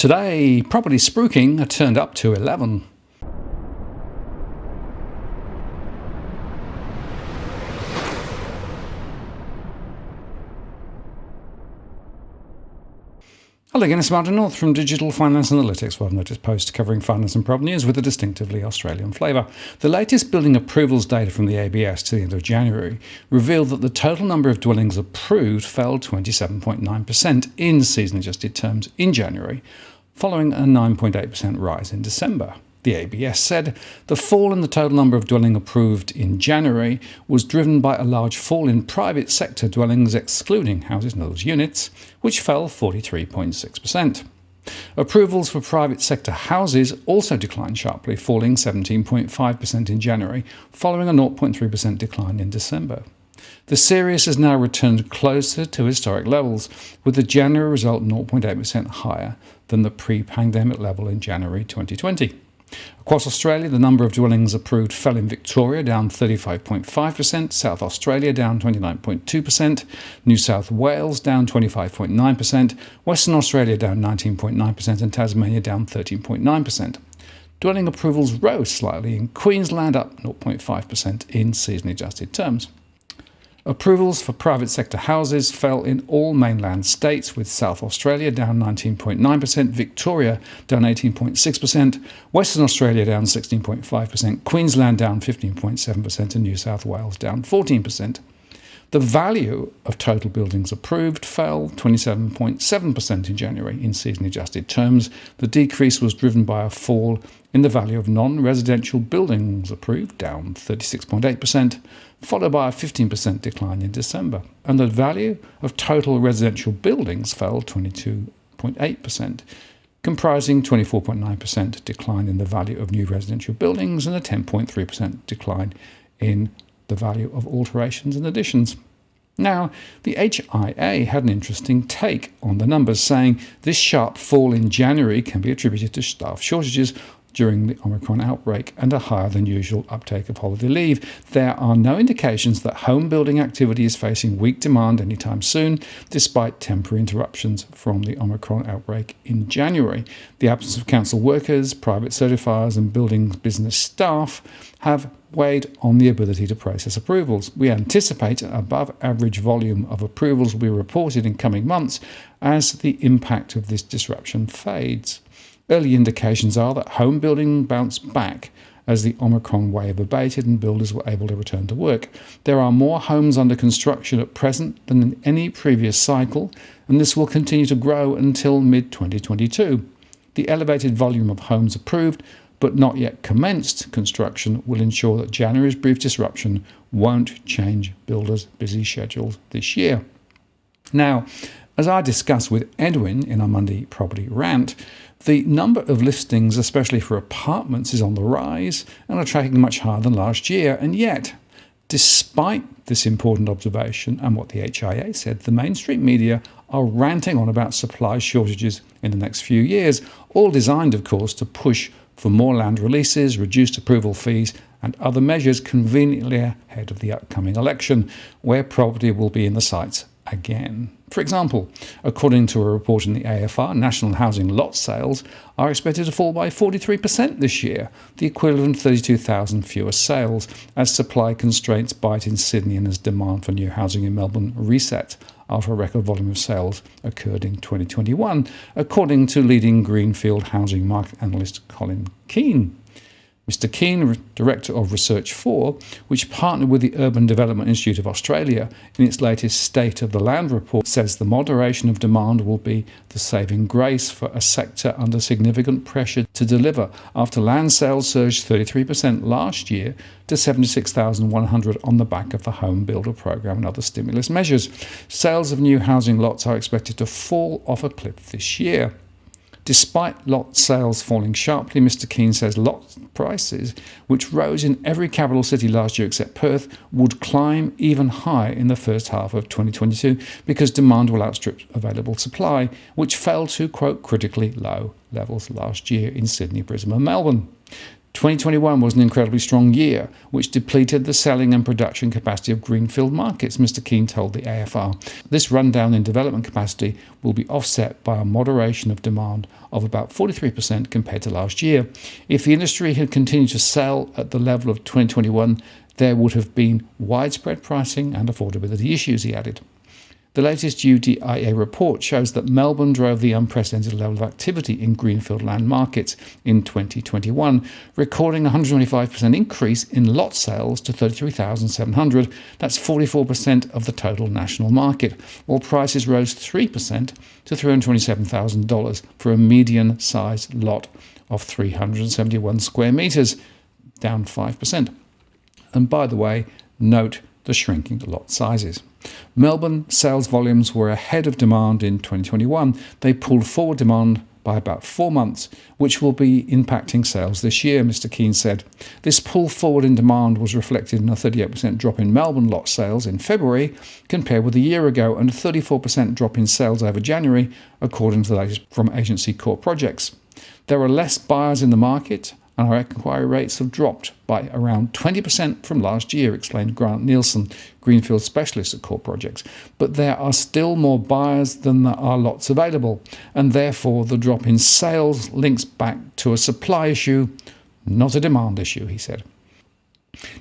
Today, property spruiking turned up to 11. Hello again, it's Martin North from Digital Finance Analytics, where I've noticed posts covering finance and property news with a distinctively Australian flavour. The latest building approvals data from the ABS to the end of January revealed that the total number of dwellings approved fell 27.9% in season-adjusted terms in January, following a 9.8% rise in December. The ABS said the fall in the total number of dwellings approved in January was driven by a large fall in private sector dwellings, excluding houses and those units, which fell 43.6%. Approvals for private sector houses also declined sharply, falling 17.5% in January, following a 0.3% decline in December. The series has now returned closer to historic levels, with the January result 0.8% higher than the pre-pandemic level in January 2020. Across Australia, the number of dwellings approved fell in Victoria, down 35.5%, South Australia down 29.2%, New South Wales down 25.9%, Western Australia down 19.9% and Tasmania down 13.9%. Dwelling approvals rose slightly in Queensland, up 0.5% in season-adjusted terms. Approvals for private sector houses fell in all mainland states, with South Australia down 19.9%, Victoria down 18.6%, Western Australia down 16.5%, Queensland down 15.7% and New South Wales down 14%. The value of total buildings approved fell 27.7% in January in season-adjusted terms. The decrease was driven by a fall in the value of non-residential buildings approved, down 36.8%, followed by a 15% decline in December. And the value of total residential buildings fell 22.8%, comprising 24.9% decline in the value of new residential buildings and a 10.3% decline in the value of alterations and additions. Now, the HIA had an interesting take on the numbers, saying this sharp fall in January can be attributed to staff shortages during the Omicron outbreak and a higher than usual uptake of holiday leave. There are no indications that home building activity is facing weak demand anytime soon, despite temporary interruptions from the Omicron outbreak in January. The absence of council workers, private certifiers and building business staff have weighed on the ability to process approvals. We anticipate an above average volume of approvals will be reported in coming months as the impact of this disruption fades. Early indications are that home building bounced back as the Omicron wave abated and builders were able to return to work. There are more homes under construction at present than in any previous cycle, and this will continue to grow until mid-2022. The elevated volume of homes approved but not yet commenced construction will ensure that January's brief disruption won't change builders' busy schedules this year. Now, as I discussed with Edwin in our Monday property rant, the number of listings, especially for apartments, is on the rise and are tracking much higher than last year. And yet, despite this important observation and what the HIA said, the mainstream media are ranting on about supply shortages in the next few years, all designed, of course, to push for more land releases, reduced approval fees and other measures conveniently ahead of the upcoming election, where property will be in the sights again. For example, according to a report in the AFR, national housing lot sales are expected to fall by 43% this year, the equivalent of 32,000 fewer sales, as supply constraints bite in Sydney and as demand for new housing in Melbourne resets after a record volume of sales occurred in 2021, according to leading Greenfield housing market analyst Colin Keane. Mr. Keane, Director of Research 4, which partnered with the Urban Development Institute of Australia in its latest State of the Land report, says the moderation of demand will be the saving grace for a sector under significant pressure to deliver after land sales surged 33% last year to 76,100 on the back of the Home Builder Program and other stimulus measures. Sales of new housing lots are expected to fall off a cliff this year. Despite lot sales falling sharply, Mr. Keane says lot prices, which rose in every capital city last year except Perth, would climb even higher in the first half of 2022 because demand will outstrip available supply, which fell to, quote, critically low levels last year in Sydney, Brisbane and Melbourne. 2021 was an incredibly strong year, which depleted the selling and production capacity of Greenfield markets, Mr. Keane told the AFR. This rundown in development capacity will be offset by a moderation of demand of about 43% compared to last year. If the industry had continued to sell at the level of 2021, there would have been widespread pricing and affordability issues, he added. The latest UDIA report shows that Melbourne drove the unprecedented level of activity in Greenfield land markets in 2021, recording a 125% increase in lot sales to 33,700. That's 44% of the total national market, while prices rose 3% to $327,000 for a median-sized lot of 371 square metres, down 5%. And by the way, note the shrinking lot sizes. Melbourne sales volumes were ahead of demand in 2021. They pulled forward demand by about 4 months, which will be impacting sales this year, Mr. Keane said. This pull forward in demand was reflected in a 38% drop in Melbourne lot sales in February compared with a year ago, and a 34% drop in sales over January, according to the latest from agency Core Projects. There are less buyers in the market, and our inquiry rates have dropped by around 20% from last year, explained Grant Nielsen, Greenfield specialist at Core Projects. But there are still more buyers than there are lots available, and therefore the drop in sales links back to a supply issue, not a demand issue, he said.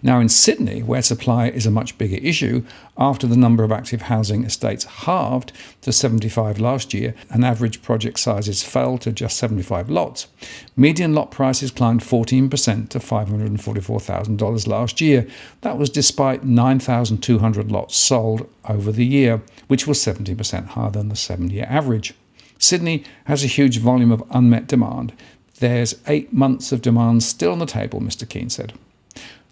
Now in Sydney, where supply is a much bigger issue, after the number of active housing estates halved to 75 last year and average project sizes fell to just 75 lots, median lot prices climbed 14% to $544,000 last year. That was despite 9,200 lots sold over the year, which was 70% higher than the 7-year average. Sydney has a huge volume of unmet demand. There's 8 months of demand still on the table, Mr. Keane said.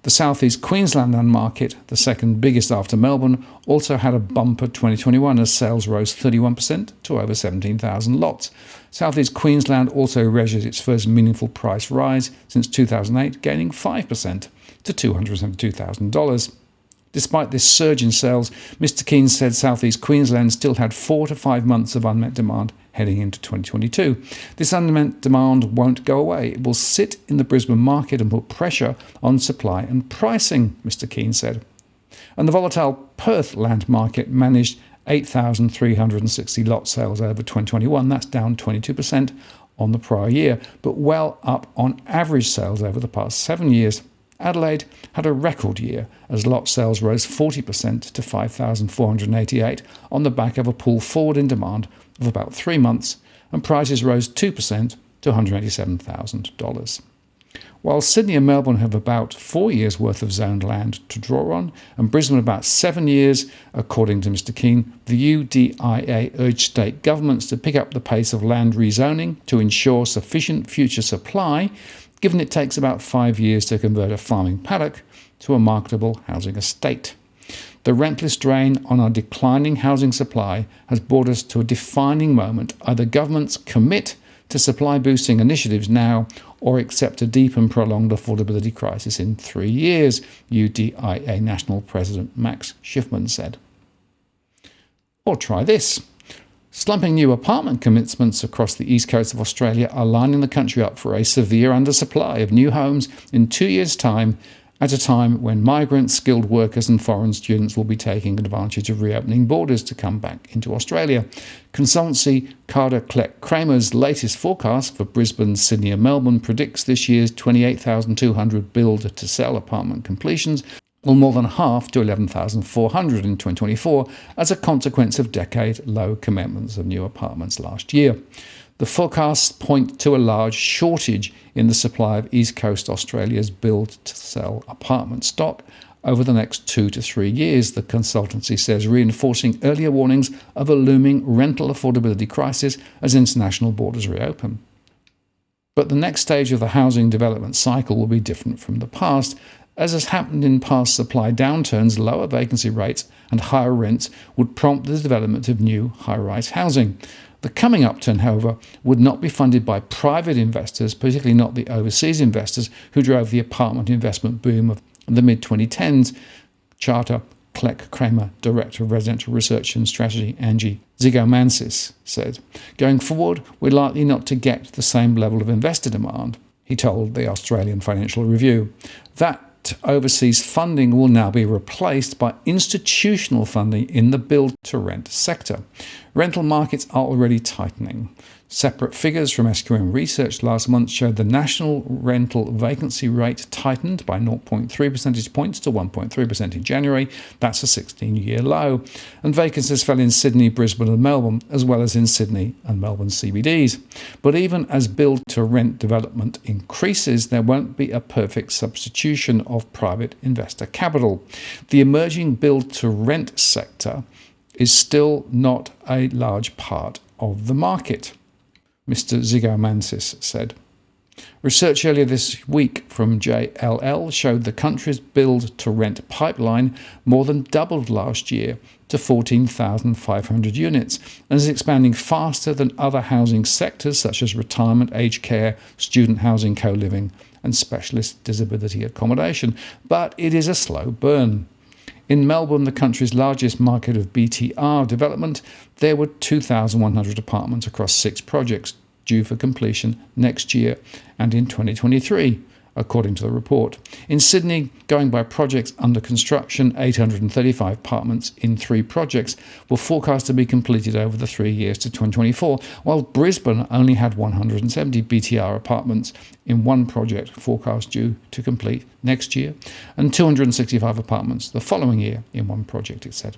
The southeast Queensland land market, the second biggest after Melbourne, also had a bumper 2021 as sales rose 31% to over 17,000 lots. Southeast Queensland also registered its first meaningful price rise since 2008, gaining 5% to $272,000. Despite this surge in sales, Mr. Keane said southeast Queensland still had 4 to 5 months of unmet demand heading into 2022. This unmet demand won't go away. It will sit in the Brisbane market and put pressure on supply and pricing, Mr. Keane said. And the volatile Perth land market managed 8,360 lot sales over 2021. That's down 22% on the prior year, but well up on average sales over the past 7 years. Adelaide had a record year as lot sales rose 40% to 5,488 on the back of a pull forward in demand of about 3 months, and prices rose 2% to $187,000. While Sydney and Melbourne have about 4 years' worth of zoned land to draw on, and Brisbane about 7 years, according to Mr. Keane, the UDIA urged state governments to pick up the pace of land rezoning to ensure sufficient future supply, given it takes about 5 years to convert a farming paddock to a marketable housing estate. The rentless drain on our declining housing supply has brought us to a defining moment. Either governments commit to supply-boosting initiatives now or accept a deep and prolonged affordability crisis in 3 years, UDIA National President Max Schiffman said. Or try this. Slumping new apartment commitments across the east coast of Australia are lining the country up for a severe undersupply of new homes in 2 years' time, at a time when migrant skilled workers and foreign students will be taking advantage of reopening borders to come back into Australia. Consultancy Carter Kleck Kramer's latest forecast for Brisbane, Sydney and Melbourne predicts this year's 28,200 build-to-sell apartment completions will more than half to 11,400 in 2024 as a consequence of decade-low commitments of new apartments last year. The forecasts point to a large shortage in the supply of East Coast Australia's build-to-sell apartment stock over the next 2 to 3 years, the consultancy says, reinforcing earlier warnings of a looming rental affordability crisis as international borders reopen. But the next stage of the housing development cycle will be different from the past. As has happened in past supply downturns, lower vacancy rates and higher rents would prompt the development of new high-rise housing. The coming upturn, however, would not be funded by private investors, particularly not the overseas investors who drove the apartment investment boom of the mid-2010s. Charter Kleck Kramer, Director of Residential Research and Strategy, Angie Zigomansis, said. Going forward, we're likely not to get the same level of investor demand. he told the Australian Financial Review. That overseas funding will now be replaced by institutional funding in the build-to-rent sector. Rental markets are already tightening. Separate figures from SQM research last month showed the national rental vacancy rate tightened by 0.3 percentage points to 1.3% in January. That's a 16-year low. And vacancies fell in Sydney, Brisbane and Melbourne, as well as in Sydney and Melbourne CBDs. But even as build-to-rent development increases, there won't be a perfect substitution of private investor capital. The emerging build-to-rent sector is still not a large part of the market, Mr. Zigomansis said. Research earlier this week from JLL showed the country's build-to-rent pipeline more than doubled last year to 14,500 units and is expanding faster than other housing sectors such as retirement, aged care, student housing, co-living and specialist disability accommodation. But it is a slow burn. In Melbourne, the country's largest market of BTR development, there were 2,100 apartments across 6 projects due for completion next year and in 2023, according to the report. In Sydney, going by projects under construction, 835 apartments in 3 projects were forecast to be completed over the 3 years to 2024, while Brisbane only had 170 BTR apartments in 1 project forecast due to complete next year, and 265 apartments the following year in 1 project, it said.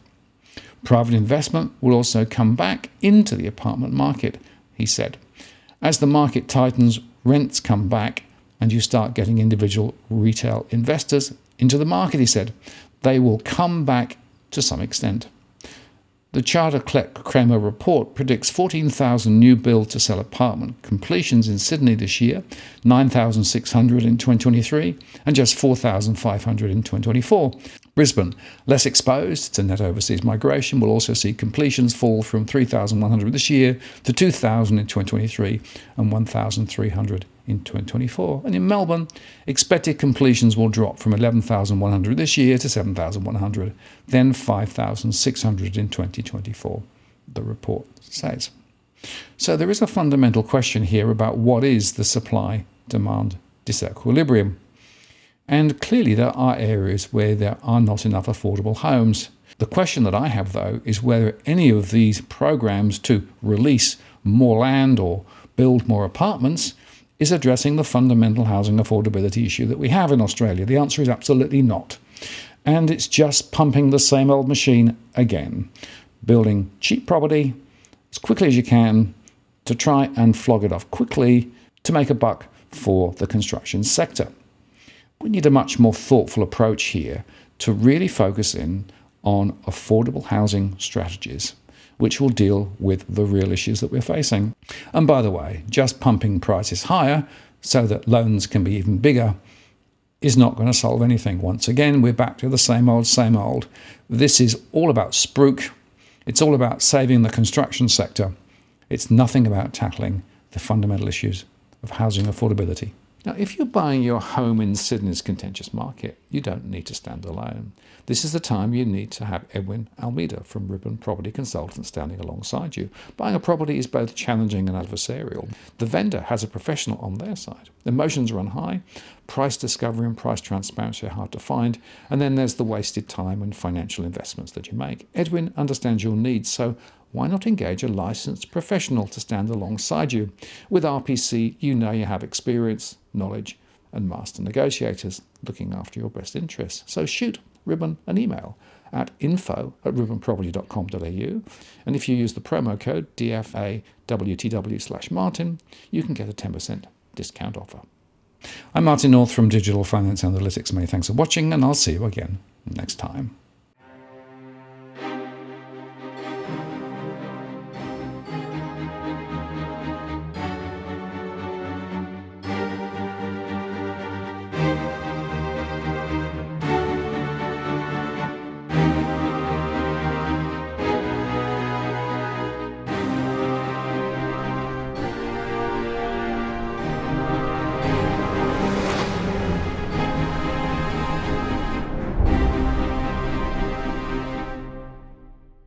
Private investment will also come back into the apartment market, he said. As the market tightens, rents come back, and you start getting individual retail investors into the market, he said. They will come back to some extent. The Charter Kramer report predicts 14,000 new build-to-sell apartment completions in Sydney this year, 9,600 in 2023, and just 4,500 in 2024. Brisbane, less exposed to net overseas migration, will also see completions fall from 3,100 this year to 2,000 in 2023 and 1,300 in 2024. And in Melbourne, expected completions will drop from 11,100 this year to 7,100, then 5,600 in 2024, the report says. So there is a fundamental question here about what is the supply-demand disequilibrium. And clearly there are areas where there are not enough affordable homes. The question that I have, though, is whether any of these programs to release more land or build more apartments is addressing the fundamental housing affordability issue that we have in Australia. The answer is absolutely not. And it's just pumping the same old machine again, building cheap property as quickly as you can to try and flog it off quickly to make a buck for the construction sector. We need a much more thoughtful approach here to really focus in on affordable housing strategies, which will deal with the real issues that we're facing. And by the way, just pumping prices higher so that loans can be even bigger is not going to solve anything. Once again, we're back to the same old, same old. This is all about spruik. It's all about saving the construction sector. It's nothing about tackling the fundamental issues of housing affordability. Now, if you're buying your home in Sydney's contentious market, you don't need to stand alone. This is the time you need to have Edwin Almeida from Ribbon Property Consultants standing alongside you. Buying a property is both challenging and adversarial. The vendor has a professional on their side. Emotions run high, price discovery and price transparency are hard to find, and then there's the wasted time and financial investments that you make. Edwin understands your needs, so why not engage a licensed professional to stand alongside you? With RPC, you know you have experience, knowledge, and master negotiators looking after your best interests. So shoot Ribbon an email at info@ribbonproperty.com.au, and if you use the promo code DFAWTW/Martin, you can get a 10% discount offer. I'm Martin North from Digital Finance Analytics. Many thanks for watching, and I'll see you again next time.